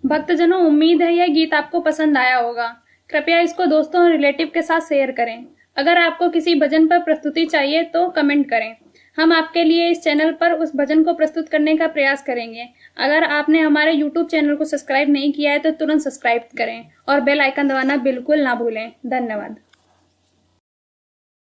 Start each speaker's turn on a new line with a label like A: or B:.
A: भक्तजनों, उम्मीद है यह गीत आपको पसंद आया होगा। कृपया इसको दोस्तों और रिलेटिव के साथ शेयर करें। अगर आपको किसी भजन पर प्रस्तुति चाहिए तो कमेंट करें। हम आपके लिए इस चैनल पर उस भजन को प्रस्तुत करने का प्रयास करेंगे। अगर आपने हमारे YouTube चैनल को सब्सक्राइब नहीं किया है तो तुरंत सब्सक्राइब करें और बेल आइकन दबाना बिल्कुल ना भूलें। धन्यवाद।